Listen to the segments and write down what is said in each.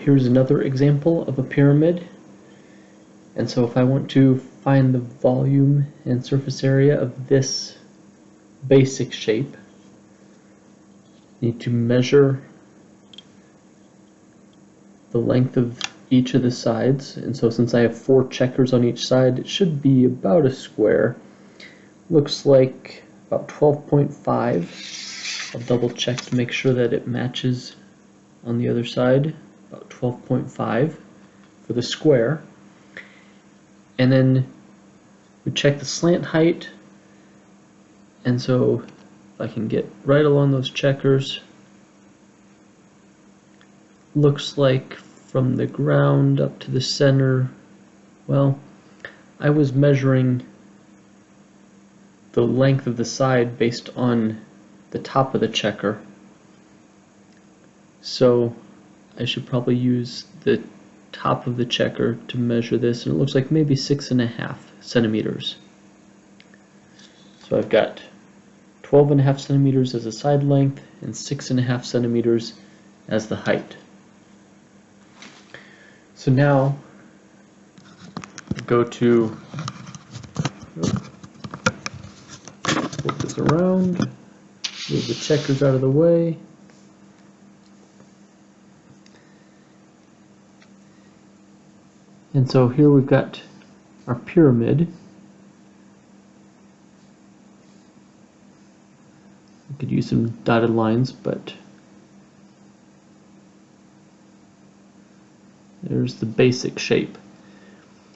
here's another example of a pyramid. And so if I want to find the volume and surface area of this basic shape, I need to measure the length of each of the sides. And so since I have 4 checkers on each side, it should be about a square. Looks like about 12.5. I'll double check to make sure that it matches on the other side. About 12.5 for the square. And then we check the slant height, and so if I can get right along those checkers, looks like from the ground up to the center, well, I was measuring the length of the side based on the top of the checker, so I should probably use the top of the checker to measure this, and it looks like maybe 6.5 centimeters. So I've got 12.5 centimeters as a side length and 6.5 centimeters as the height. So now go to flip this around, move the checkers out of the way. And so here we've got our pyramid. We could use some dotted lines, but there's the basic shape.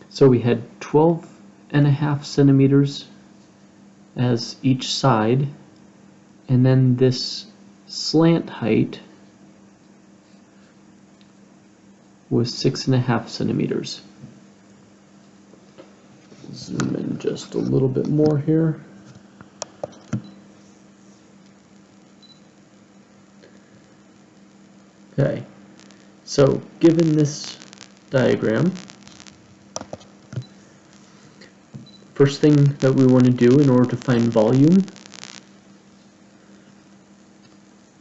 So we had 12.5 centimeters as each side, and then this slant height was 6.5 centimeters. Zoom in just a little bit more here. Okay, so given this diagram, first thing that we want to do in order to find volume,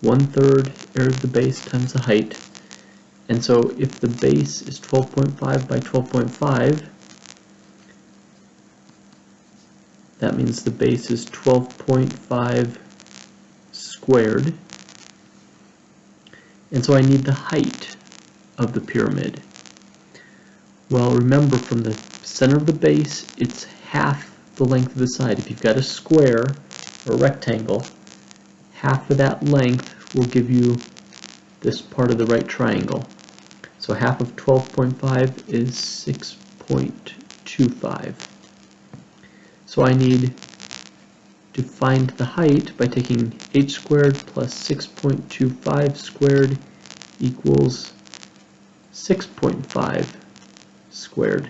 1/3 area of the base times the height. And so if the base is 12.5 by 12.5, that means the base is 12.5 squared. And so I need the height of the pyramid. Well, remember, from the center of the base, it's half the length of the side. If you've got a square or a rectangle, half of that length will give you this part of the right triangle. So half of 12.5 is 6.25. So I need to find the height by taking h squared plus 6.25 squared equals 6.5 squared.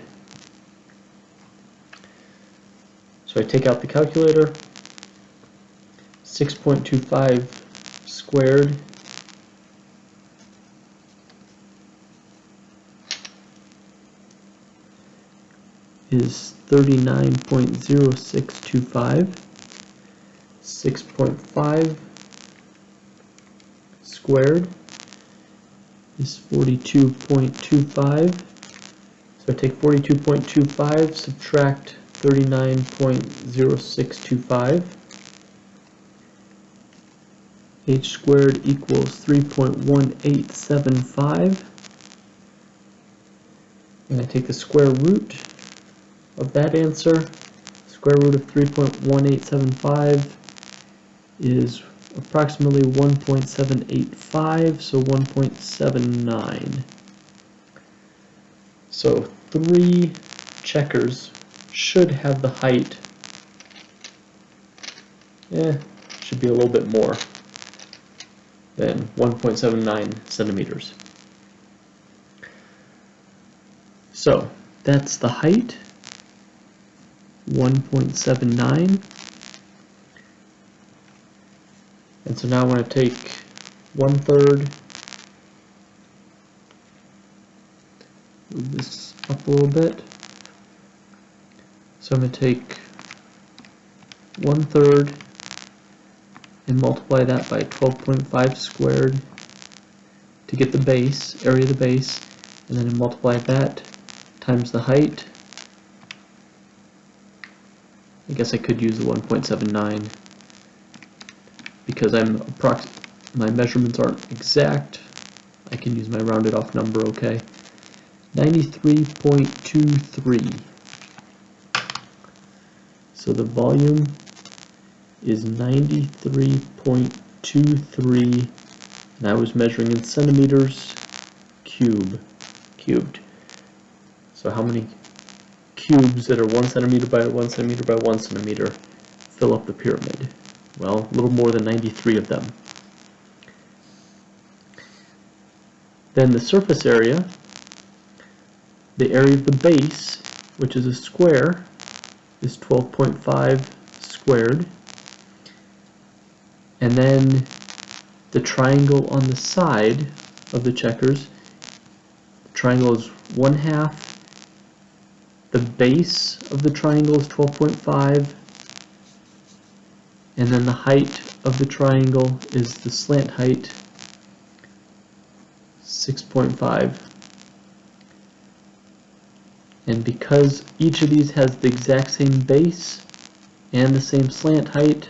So I take out the calculator. 6.25 squared is 39.0625. 6.5 squared is 42.25. So I take 42.25, subtract 39.0625. H squared equals 3.1875. And I take the square root of that answer. Square root of 3.1875 is approximately 1.785, so 1.79. So 3 checkers should have the height, should be a little bit more than 1.79 centimeters. So that's the height, 1.79. And so now I want to take 1/3, move this up a little bit. So I'm going to take 1/3 and multiply that by 12.5 squared to get the base, area of the base, and then I multiply that times the height. I guess I could use the 1.79 because my measurements aren't exact. I can use my rounded off number, okay? 93.23. So the volume is 93.23, and I was measuring in centimeters cubed. So how many cubes that are 1 centimeter by 1 centimeter by 1 centimeter fill up the pyramid? Well, a little more than 93 of them. Then the surface area, the area of the base, which is a square, is 12.5 squared. And then the triangle on the side of the checkers, the triangle is 1/2. The base of the triangle is 12.5. And then the height of the triangle is the slant height, 6.5. And because each of these has the exact same base and the same slant height,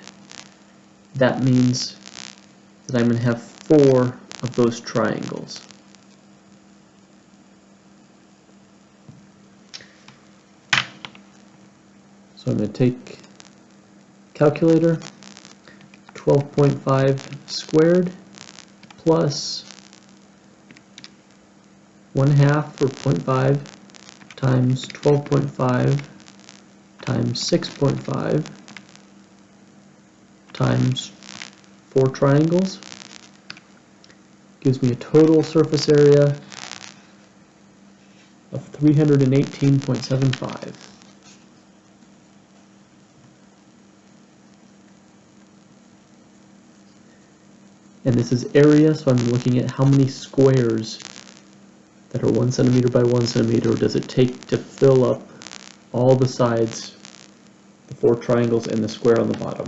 that means that I'm going to have 4 of those triangles. So I'm going to take calculator, 12.5 squared plus 1/2 or 0.5 times 12.5 times 6.5 times 4 triangles gives me a total surface area of 318.75. And this is area, so I'm looking at how many squares that are 1 centimeter by 1 centimeter does it take to fill up all the sides, the 4 triangles and the square on the bottom.